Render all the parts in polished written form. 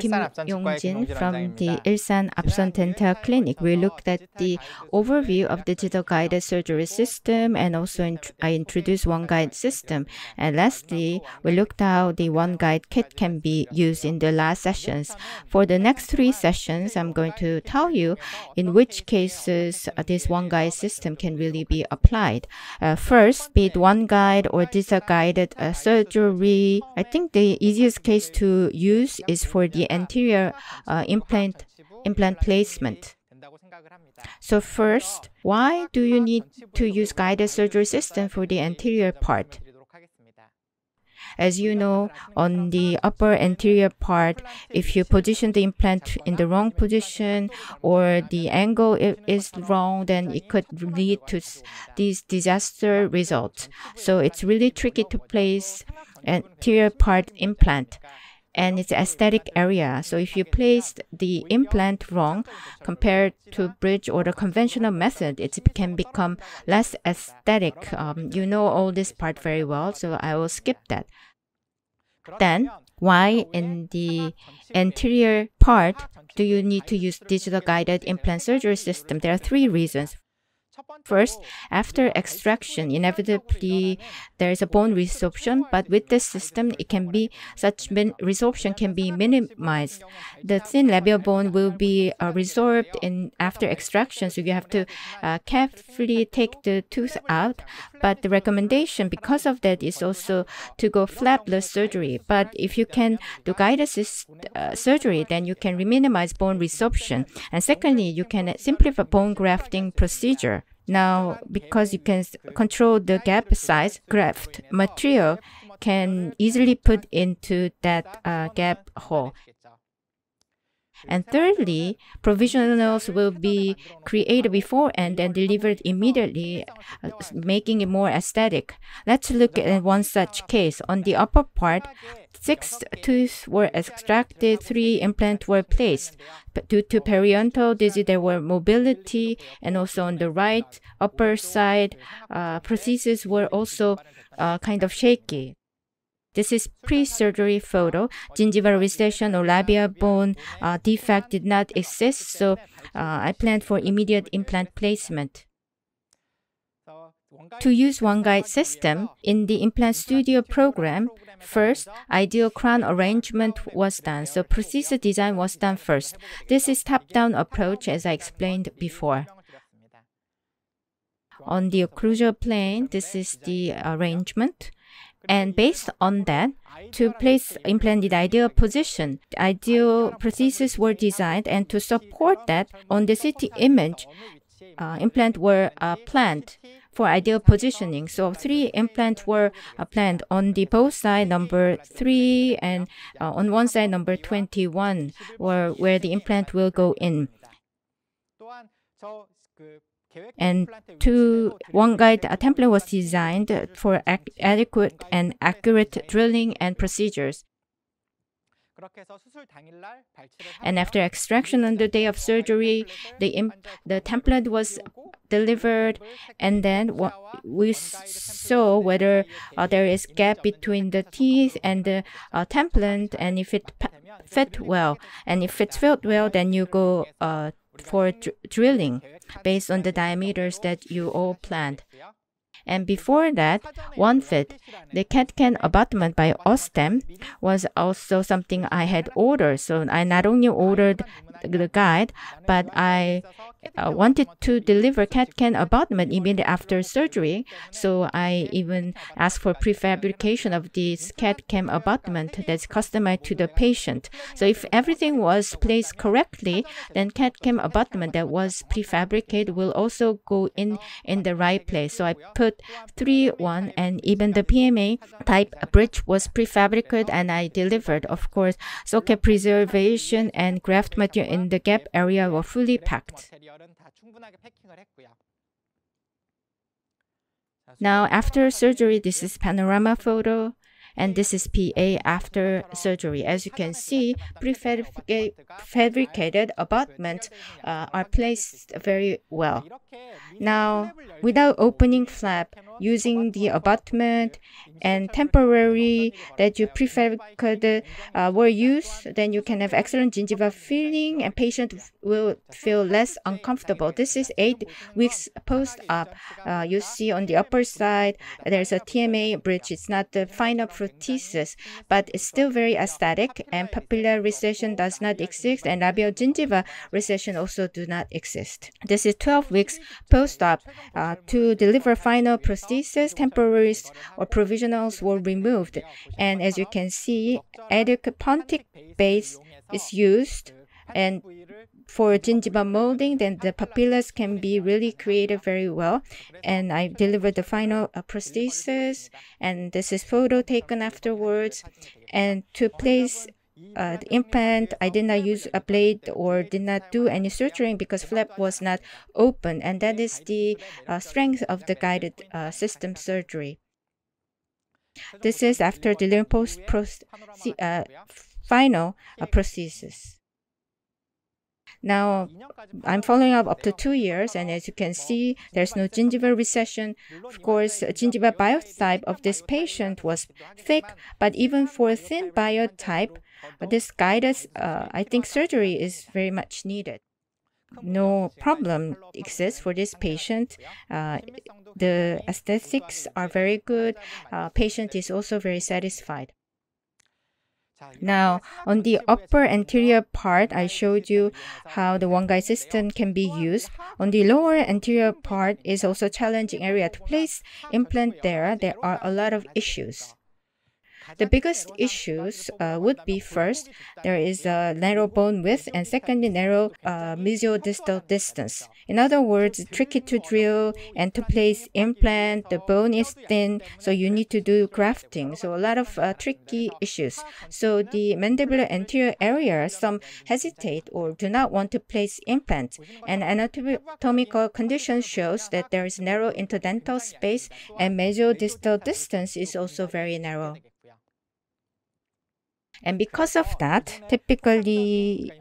Kim Yong-jin from the Ilsan Apson Dental Clinic. We looked at the overview of digital guided surgery system, and also I introduced OneGuide system. And lastly, we looked how the OneGuide kit can be used in the last sessions. For the next 3 sessions, I'm going to tell you in which cases this OneGuide system can really be applied. First, be it OneGuide or digital guided surgery, I think the easiest case to use is for the anterior implant placement. So first, why do you need to use guided surgery system for the anterior part? As you know, on the upper anterior part, if you position the implant in the wrong position or the angle is wrong, then it could lead to these disaster results. So it's really tricky to place anterior part implant. And it's aesthetic area. So if you place the implant wrong compared to bridge or the conventional method, it can become less aesthetic. You know all this part very well, so I will skip that. Then, why in the anterior part do you need to use digital guided implant surgery system? There are 3 reasons. First, after extraction, inevitably there is a bone resorption, but with this system, such resorption can be minimized. The thin labial bone will be resorbed after extraction, so you have to carefully take the tooth out. But the recommendation, because of that, is also to go flapless surgery. But if you can do guided surgery, then you can minimize bone resorption. And secondly, you can simplify bone grafting procedure. Now, because you can control the gap size, graft material can easily put into that gap hole. And thirdly, provisionals will be created beforehand and delivered immediately, making it more aesthetic. Let's look at one such case. On the upper part, 6 teeth were extracted, 3 implants were placed. But due to periodontal disease, there were mobility, and also on the right upper side, prostheses were also kind of shaky. This is pre-surgery photo. Gingival recession or labial bone defect did not exist, so I planned for immediate implant placement. To use OneGuide system in the implant studio program, first, ideal crown arrangement was done, so prosthesis design was done first. This is top-down approach, as I explained before. On the occlusal plane, this is the arrangement. And based on that, to place implant in the ideal position, ideal prostheses were designed, and to support that, on the CT image, implants were planned for ideal positioning. So 3 implants were planned on the both side, number 3, and on one side, number 21, where the implant will go in. And OneGuide template was designed for adequate and accurate drilling and procedures. And after extraction on the day of surgery, the template was delivered, and then we saw whether there is gap between the teeth and the template, and if it fit well. And if it fit well, then you go for drilling based on the diameters that you all planned. And before that, OneFit, the CAD/CAM abutment by Osstem, was also something I had ordered. So I not only ordered the guide, but I wanted to deliver CAD/CAM abutment immediately after surgery. So I even asked for prefabrication of this CAD/CAM abutment that's customized to the patient. So if everything was placed correctly, then CAD/CAM abutment that was prefabricated will also go in the right place. So I put 3-1, and even the PMA type bridge was prefabricated, and I delivered. Of course, socket preservation and graft material in the gap area were fully packed. Now, after surgery, this is panorama photo, and this is PA after surgery. As you can see, prefabricated abutments are placed very well. Now, without opening flap, using the abutment and temporary that you prefer were used, then you can have excellent gingiva feeling and patient will feel less uncomfortable. This is 8 weeks post-op. You see on the upper side, there's a TMA bridge. It's not the final prosthesis, but it's still very aesthetic, and papilla recession does not exist, and labial gingiva recession also do not exist. This is 12 weeks post-op. To deliver final prosthesis, temporaries or provisionals were removed, and as you can see, adequate pontic base is used, and for gingiva molding, then the papillas can be really created very well. And I delivered the final prosthesis, and this is photo taken afterwards. And to place the implant, I did not use a blade or did not do any suturing because flap was not open, and that is the strength of the guided system surgery. This is after delivering final prosthesis. Now, I'm following up to 2 years, and as you can see, there's no gingival recession. Of course, gingiva biotype of this patient was thick, but even for a thin biotype, this guided, I think surgery is very much needed. No problem exists for this patient. The aesthetics are very good. Patient is also very satisfied. Now, on the upper anterior part, I showed you how the OneGuide system can be used. On the lower anterior part is also a challenging area to place implant there. There are a lot of issues. The biggest issues would be first, there is a narrow bone width, and secondly, narrow mesiodistal distance. In other words, tricky to drill and to place implant. The bone is thin, so you need to do grafting. So a lot of tricky issues. So the mandibular anterior area, some hesitate or do not want to place implants. And anatomical condition shows that there is narrow interdental space, and mesiodistal distance is also very narrow. And because of that, typically,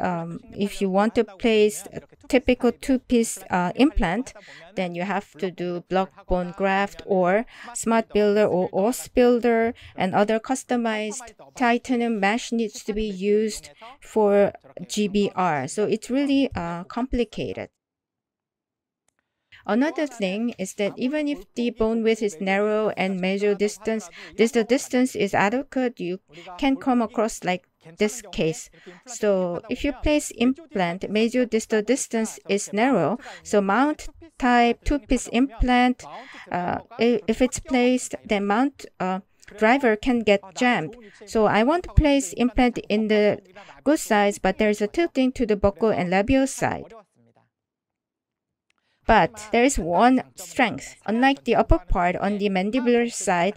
if you want to place a typical two-piece implant, then you have to do block bone graft or smart builder or os builder, and other customized titanium mesh needs to be used for GBR. So it's really complicated. Another thing is that even if the bone width is narrow and measure distance, distal distance is adequate, you can come across like this case. So if you place implant, measure distal distance is narrow, so mount type two-piece implant, if it's placed, then mount driver can get jammed. So I want to place implant in the good size, but there is a tilting to the buccal and labial side. But there is one strength. Unlike the upper part on the mandibular side,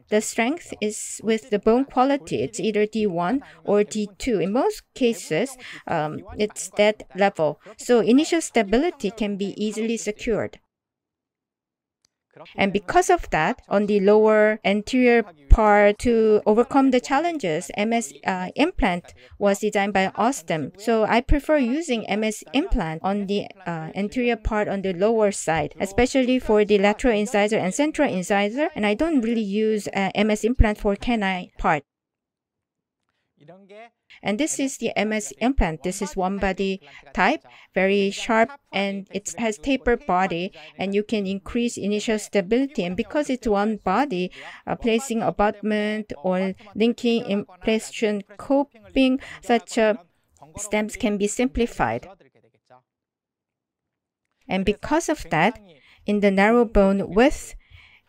the strength is with the bone quality. It's either D1 or D2. In most cases, it's that level. So initial stability can be easily secured. And because of that, on the lower anterior part, to overcome the challenges, MS implant was designed by Osstem. So I prefer using MS implant on the anterior part on the lower side, especially for the lateral incisor and central incisor. And I don't really use MS implant for canine part. And this is the MS implant. This is one body type, very sharp, and it has tapered body, and you can increase initial stability. And because it's one body, placing abutment or linking impression coping, such stems can be simplified. And because of that, in the narrow bone width,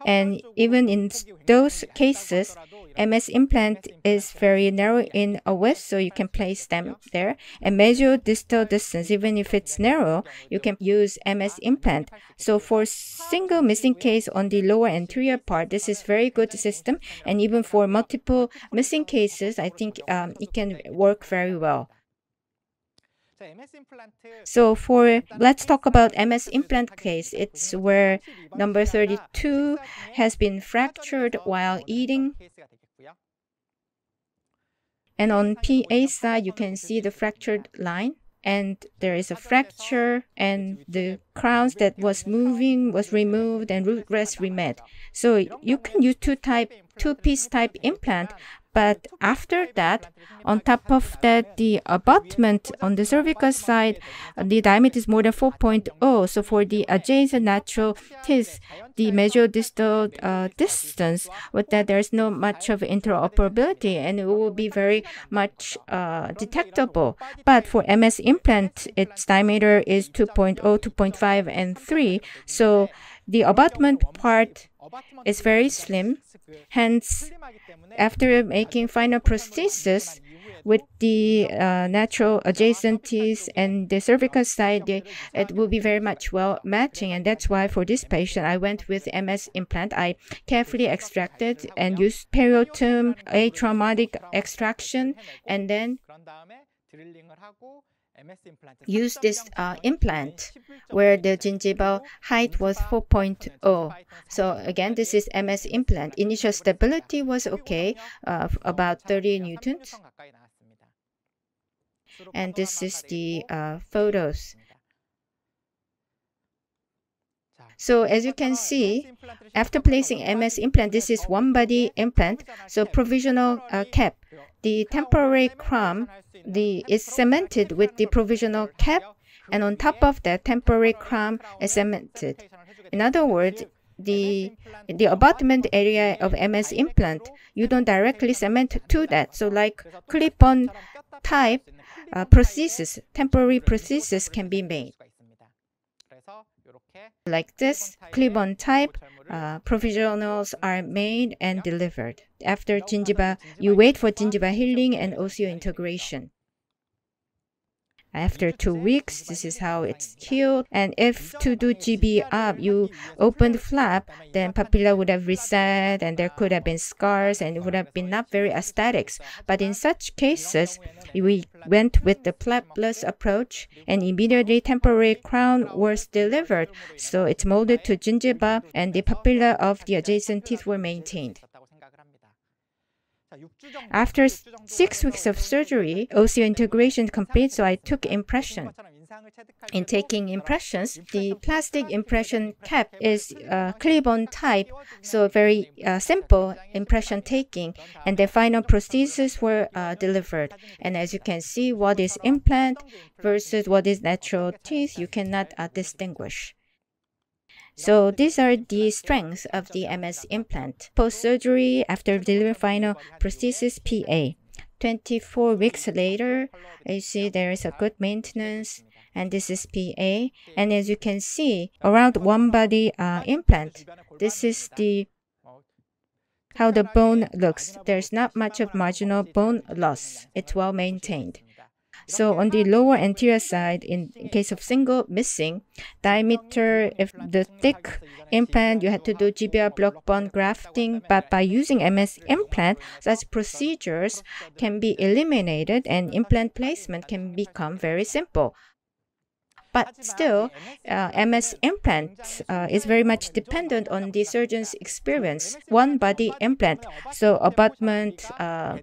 and even in those cases, MS implant is very narrow in a width, so you can place them there. And measure distal distance, even if it's narrow, you can use MS implant. So for single missing case on the lower anterior part, this is very good system. And even for multiple missing cases, I think it can work very well. So let's talk about MS implant case. It's where number 32 has been fractured while eating. And on PA side, you can see the fractured line. and there is a fracture, and the crowns that was moving was removed and root grafts remade. So you can use two-piece type implant, but after that, on top of that, the abutment on the cervical side, the diameter is more than 4.0. So for the adjacent natural teeth, the mesial-distal distance, with that there's no much of interoperability, and it will be very much detectable. But for MS implant, its diameter is 2.0, 2.5, and 3. So the abutment part is very slim. Hence, after making final prosthesis with the natural adjacent teeth and the cervical side, it will be very much well matching. And that's why for this patient, I went with MS implant. I carefully extracted and used periotom, atraumatic extraction, and then use this implant where the gingival height was 4.0. So again, this is MS implant. Initial stability was okay, about 30 newtons. And this is the photos. So as you can see, after placing MS implant, this is one body implant. So provisional cap. The temporary crown is cemented with the provisional cap, and on top of that, temporary crown is cemented. In other words, the abutment area of MS implant, you don't directly cement to that. So like clip-on type prosthesis, temporary prosthesis can be made. Like this, clip-on type provisionals are made and delivered. After gingiva, you wait for gingiva healing and osseointegration. After 2 weeks, this is how it's healed. And if to do GB up, you open the flap, then papilla would have reset and there could have been scars and it would have been not very aesthetics. But in such cases, we went with the flapless approach and immediately temporary crown was delivered. So it's molded to gingiva and the papilla of the adjacent teeth were maintained. After 6 weeks of surgery, osseointegration complete, so I took impression. In taking impressions, the plastic impression cap is clip-on type, so very simple impression taking, and the final prostheses were delivered. And as you can see, what is implant versus what is natural teeth, you cannot distinguish. So these are the strengths of the MS implant. Post-surgery, after delivery final prosthesis, PA. 24 weeks later, you see there is a good maintenance, and this is PA. And as you can see, around one body implant, this is how the bone looks. There's not much of marginal bone loss. It's well maintained. So on the lower anterior side, in case of single missing, diameter, if the thick implant, you had to do GBR block bone grafting, but by using MS implant, such procedures can be eliminated and implant placement can become very simple. But still, MS implant is very much dependent on the surgeon's experience. One body implant, so abutment,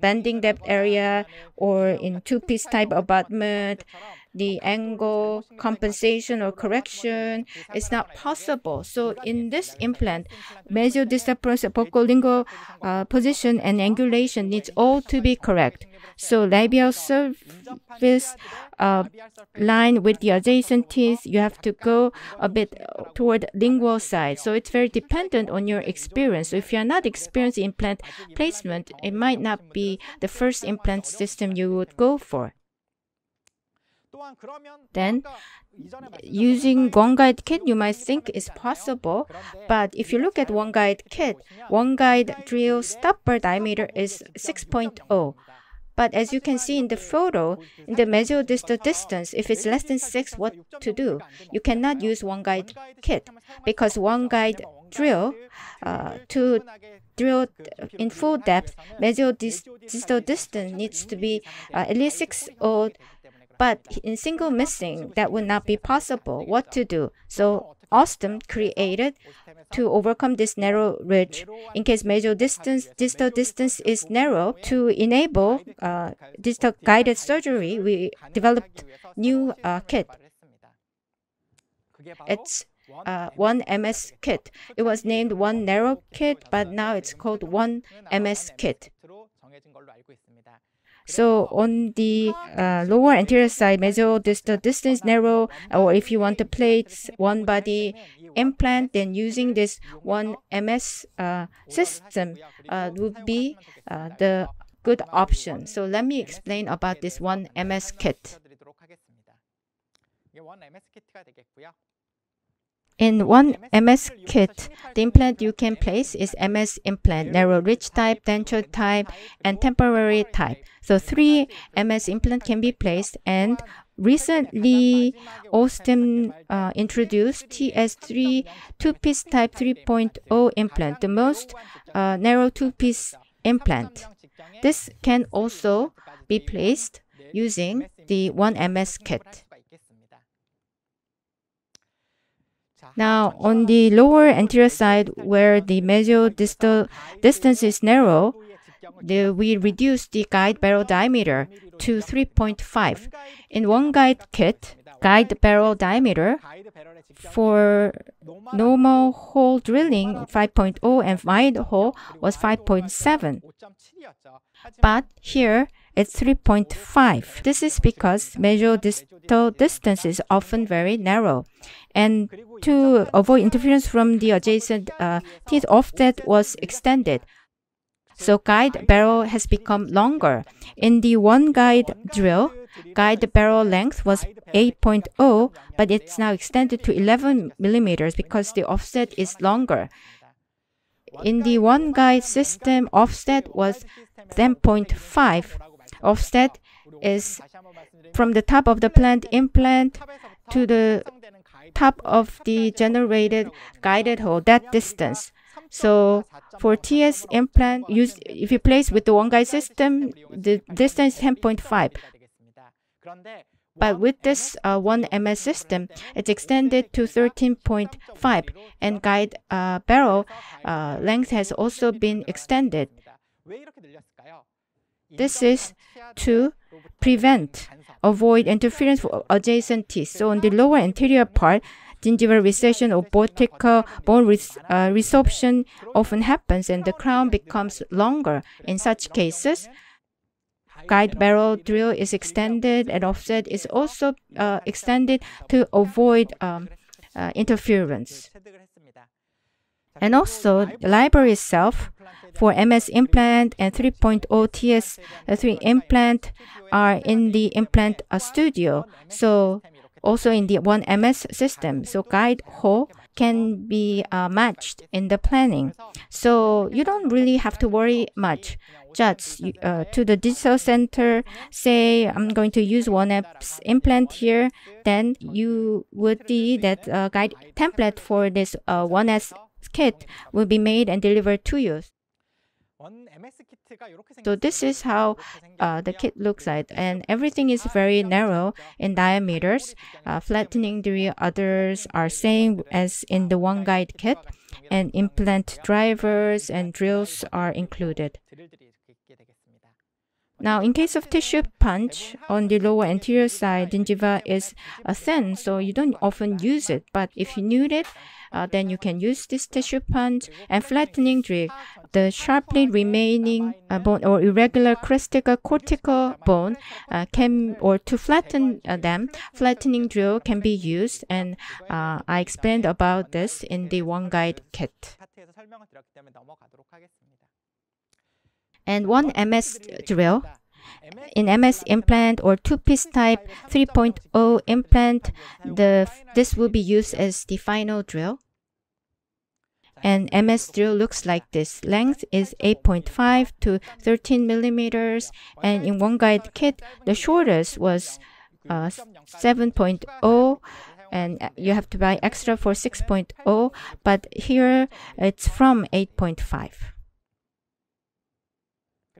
bending depth area, or in two-piece type abutment, the angle, compensation or correction is not possible. So in this implant, mesial-distal buccolingual position and angulation needs all to be correct. So labial surface line with the adjacent teeth, you have to go a bit toward lingual side. So it's very dependent on your experience. So if you're not experienced in implant placement, it might not be the first implant system you would go for. Then, using OneGuide kit, you might think is possible, but if you look at OneGuide kit, OneGuide drill stopper diameter is 6.0. But as you can see in the photo, in the mesial-distal distance, if it's less than 6, what to do? You cannot use OneGuide kit because OneGuide drill to drill in full depth, mesial-distal distance needs to be at least 6 or but in single missing, that would not be possible. What to do? So Osstem created to overcome this narrow ridge. In case distal distance is narrow, to enable distal guided surgery, we developed new kit. It's OneMS kit. It was named One Narrow kit, but now it's called OneMS kit. So on the lower anterior side, mesodistal distance narrow, or if you want to place one body implant, then using this OneMS system would be the good option. So let me explain about this OneMS kit. In OneMS kit, the implant you can place is MS implant, narrow ridge type, denture type, and temporary type. So 3 MS implants can be placed, and recently Osstem introduced TS3 two-piece type 3.0 implant, the most narrow two-piece implant. This can also be placed using the OneMS kit. Now, on the lower anterior side, where the mesodistal distance is narrow, we reduce the guide barrel diameter to 3.5. In OneGuide kit, guide barrel diameter for normal hole drilling 5.0 and wide hole was 5.7. But here, it's 3.5. This is because mesodistal distance is often very narrow. And to avoid interference from the adjacent teeth, offset was extended. So guide barrel has become longer. In the OneGuide drill, guide barrel length was 8.0, but it's now extended to 11 millimeters because the offset is longer. In the OneGuide system, offset was 10.5. Offset is from the top of the plant implant to the top of the generated guided hole, that distance. So for TS implant, if you place with the OneGuide system, the distance is 10.5. But with this OneMS system, it's extended to 13.5, and guide barrel length has also been extended. This is to avoid interference with adjacent teeth. So on the lower anterior part, gingival recession or vertical bone resorption often happens, and the crown becomes longer. In such cases, guide barrel drill is extended, and offset is also extended to avoid interference. And also, the library itself for MS implant and 3.0 TS3 implant are in the implant studio. So also in the OneMS system. So guide hole can be matched in the planning. So you don't really have to worry much. Just to the digital center, say I'm going to use OneMS implant here, then you would see that guide template for this OneMS kit will be made and delivered to you. So this is how the kit looks like, and everything is very narrow in diameters. Flattening the others are same as in the OneGuide kit, and implant drivers and drills are included. Now, in case of tissue punch, on the lower anterior side, gingiva is thin, so you don't often use it. But if you need it, then you can use this tissue punch. And flattening drill, the sharply remaining bone or irregular cortical bone or to flatten them, flattening drill can be used. And I explained about this in the OneGuide kit. And OneMS drill, in MS implant or two-piece type 3.0 implant, this will be used as the final drill. And MS drill looks like this. Length is 8.5 to 13 millimeters. And in OneGuide kit, the shortest was 7.0. And you have to buy extra for 6.0. But here, it's from 8.5.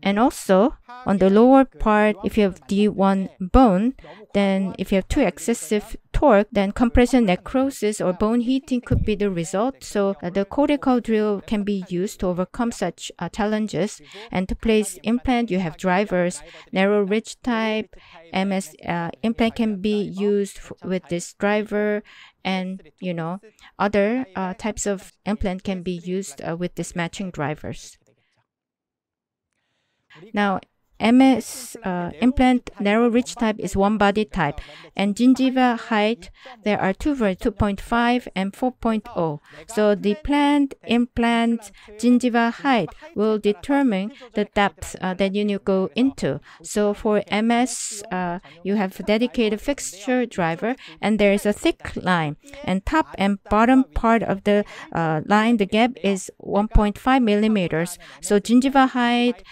And also, on the lower part, if you have D1 bone, then if you have too excessive torque, then compression necrosis or bone heating could be the result. So the cortical drill can be used to overcome such challenges. And to place implant, you have drivers, narrow ridge type, MS implant can be used with this driver, and other types of implant can be used with this matching drivers. Now, MS implant narrow ridge type is one body type, and gingiva height, there are two variants, 2.5 and 4.0. So the planned implant gingiva height will determine the depth that you need to go into. So for MS, you have a dedicated fixture driver, and there is a thick line, and top and bottom part of the line, the gap is 1.5 millimeters. So gingiva height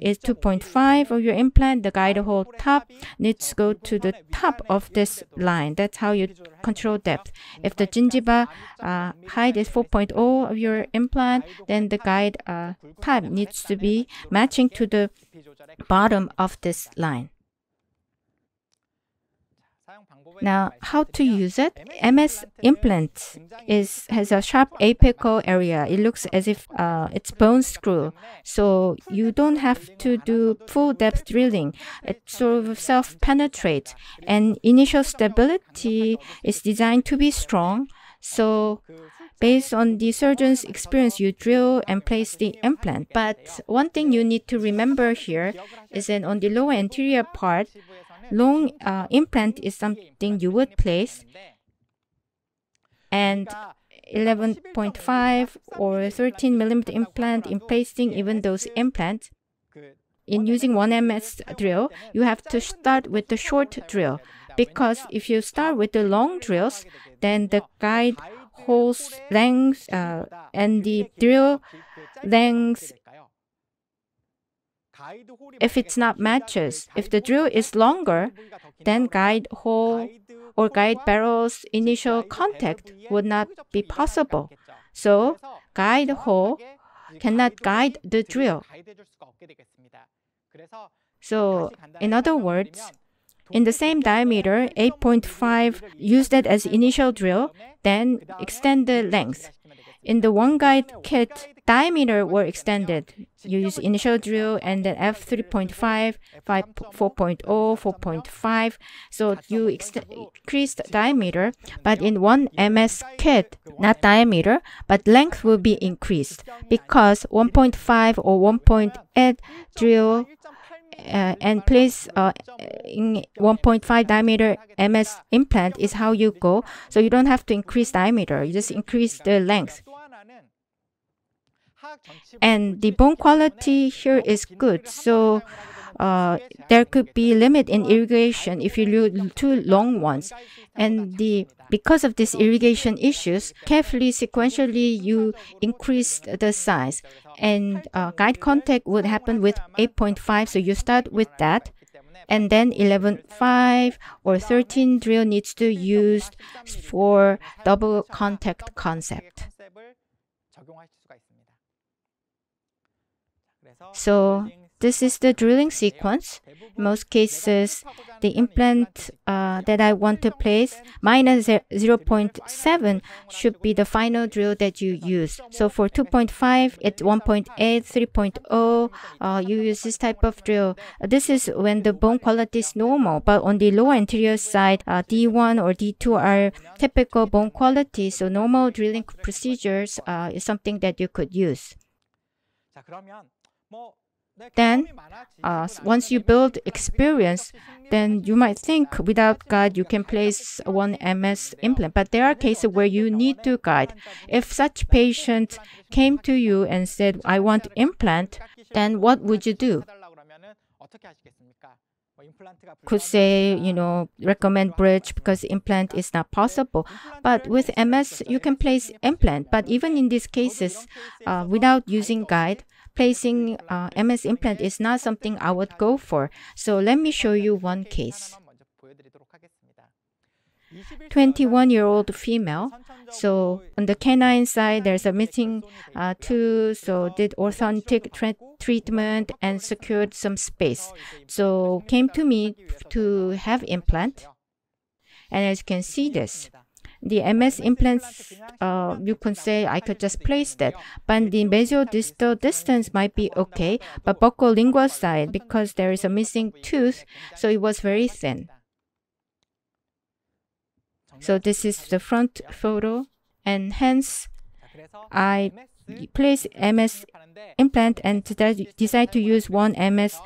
is 2.5 of your implant. The guide hole top needs to go to the top of this line. That's how you control depth. If the gingiva height is 4.0 of your implant, then the guide type needs to be matching to the bottom of this line. Now, how to use it? MS implant has a sharp apical area. It looks as if it's bone screw. So you don't have to do full depth drilling. It sort of self-penetrates. And initial stability is designed to be strong. So based on the surgeon's experience, you drill and place the implant. But one thing you need to remember here is that on the lower anterior part, long implant is something you would place, and 11.5 or 13 millimeter implant in placing even those implants. In using OneMS drill, you have to start with the short drill, because if you start with the long drills, then the guide holes length and the drill length, if it's not matches, if the drill is longer, then guide hole or guide barrel's initial contact would not be possible. So guide hole cannot guide the drill. So in other words, in the same diameter, 8.5, use that as initial drill, then extend the length. In the OneGuide kit, diameter were extended. You use initial drill and then F3.5, 4.0, 4.5. So you increased diameter. But in OneMS kit, not diameter, but length will be increased, because 1.5 or 1.8 drill and place in 1.5 diameter MS implant is how you go. So you don't have to increase diameter. You just increase the length. And the bone quality here is good. So there could be limit in irrigation if you do two long ones. And because of these irrigation issues, carefully, sequentially, you increase the size. And guide contact would happen with 8.5, so you start with that. And then 11.5 or 13 drill needs to be used for double contact concept. So this is the drilling sequence. In most cases, the implant that I want to place, minus 0.7 should be the final drill that you use. So for 2.5, it's 1.8, 3.0, you use this type of drill. This is when the bone quality is normal. But on the lower anterior side, D1 or D2 are typical bone quality. So normal drilling procedures is something that you could use. Then, once you build experience, then you might think without guide you can place OneMS implant. But there are cases where you need to guide. If such patient came to you and said, I want implant, then what would you do? Could say, recommend bridge because implant is not possible. But with MS, you can place implant. But even in these cases, without using guide, placing MS implant is not something I would go for. So let me show you one case. 21-year-old female. So on the canine side, there's a missing tooth. So did orthodontic treatment and secured some space. So came to me to have implant. And as you can see this, the MS implants, you can say I could just place that, but the mesial-distal distance might be okay, but buccolingual side, because there is a missing tooth, so it was very thin. So this is the front photo, and hence I place MS implant and decide to use OneMS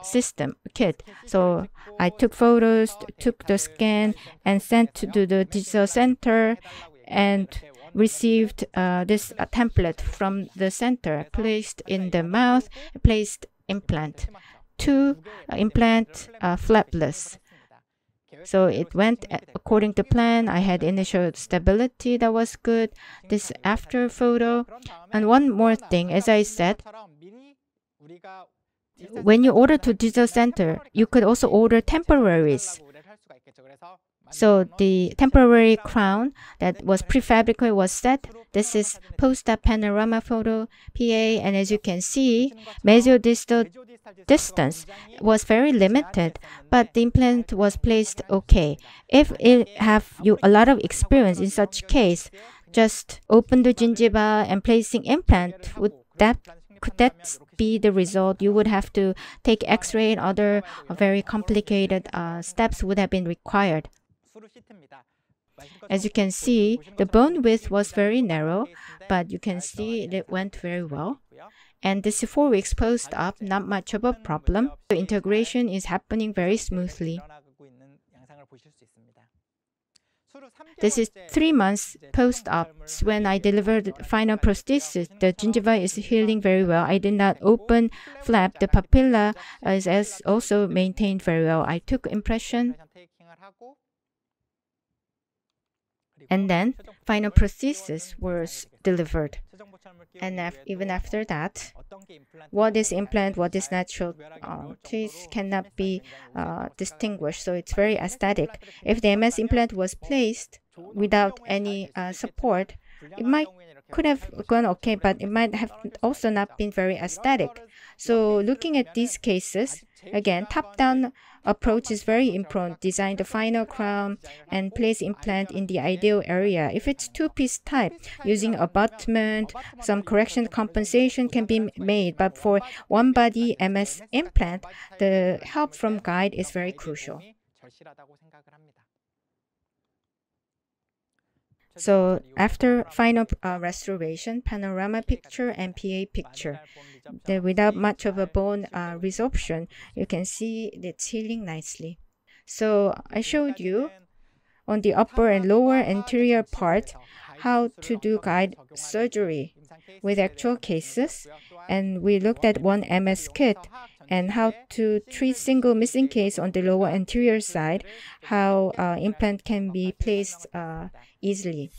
system kit. So I took photos, took the scan, and sent to the digital center, and received this template from the center, placed in the mouth, placed implant. 2 implant flapless. So it went according to plan. I had initial stability that was good. This after photo. And one more thing, as I said, when you order to digital center, you could also order temporaries. So the temporary crown that was prefabricated was set. This is post-op panorama photo, PA, and as you can see, mesial-distal distance was very limited, but the implant was placed okay. If it have you a lot of experience in such case, just open the gingiva and placing implant, could that be the result? You would have to take X-ray and other very complicated steps would have been required. As you can see, the bone width was very narrow, but you can see it went very well. And this 4 weeks post-op, not much of a problem. The integration is happening very smoothly. This is 3 months post-op. When I delivered the final prosthesis, the gingiva is healing very well. I did not open flap. The papilla is also maintained very well. I took impression. And then final prosthesis was delivered. And even after that, what is implant, what is natural teeth cannot be distinguished. So it's very aesthetic. If the MS implant was placed without any support, it could have gone okay, but it might have also not been very aesthetic. So looking at these cases, again, top-down approach is very important. Design the final crown and place implant in the ideal area. If it's 2-piece type, using abutment, some correction compensation can be made. But for one-body MS implant, the help from guide is very crucial. So after final restoration, panorama picture and PA picture, without much of a bone resorption, you can see it's healing nicely. So I showed you on the upper and lower anterior part how to do guide surgery with actual cases, and we looked at OneMS kit and how to treat single missing case on the lower anterior side, how implant can be placed easily.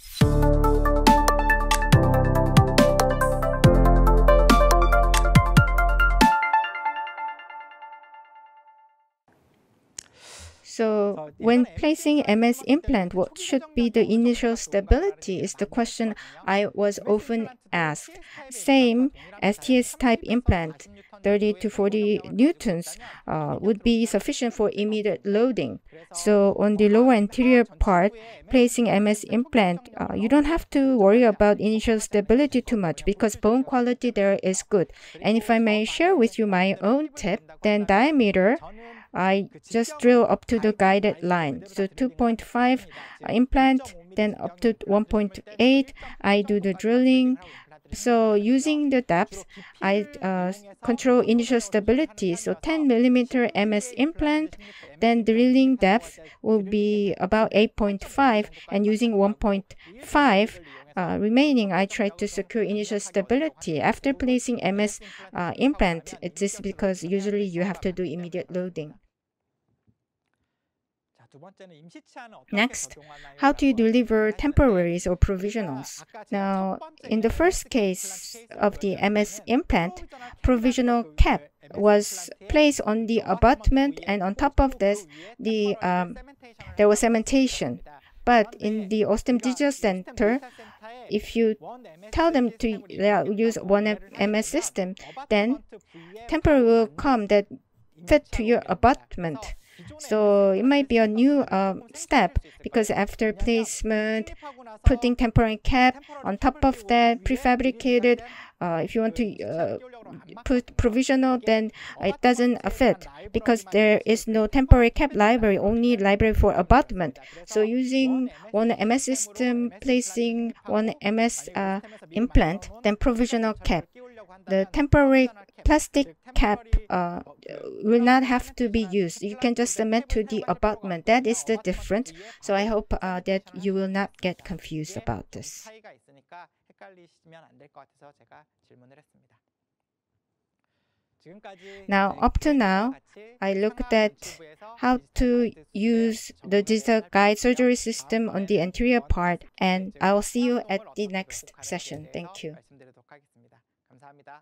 So when placing MS implant, what should be the initial stability is the question I was often asked. Same STS type implant, 30 to 40 newtons would be sufficient for immediate loading. So on the lower anterior part, placing MS implant, you don't have to worry about initial stability too much because bone quality there is good. And if I may share with you my own tip, then diameter, I just drill up to the guided line. So 2.5 implant, then up to 1.8, I do the drilling. So using the depth, I control initial stability. So 10 millimeter MS implant, then drilling depth will be about 8.5, and using 1.5 remaining, I try to secure initial stability. After placing MS implant, it is because usually you have to do immediate loading. Next, how do you deliver temporaries or provisionals? Now, in the first case of the MS implant, provisional cap was placed on the abutment, and on top of this, there was cementation. But in the Osstem Digital Center, if you tell them to use OneMS system, then temporary will come that fit to your abutment. So it might be a new step, because after placement, putting temporary cap, on top of that, prefabricated, if you want to put provisional, then it doesn't fit, because there is no temporary cap library, only library for abutment. So using OneMS system, placing OneMS implant, then provisional cap. The temporary plastic cap will not have to be used. You can just cement to the abutment. That is the difference. So I hope that you will not get confused about this. Now, up to now, I looked at how to use the digital guide surgery system on the anterior part, and I will see you at the next session. Thank you. 감사합니다.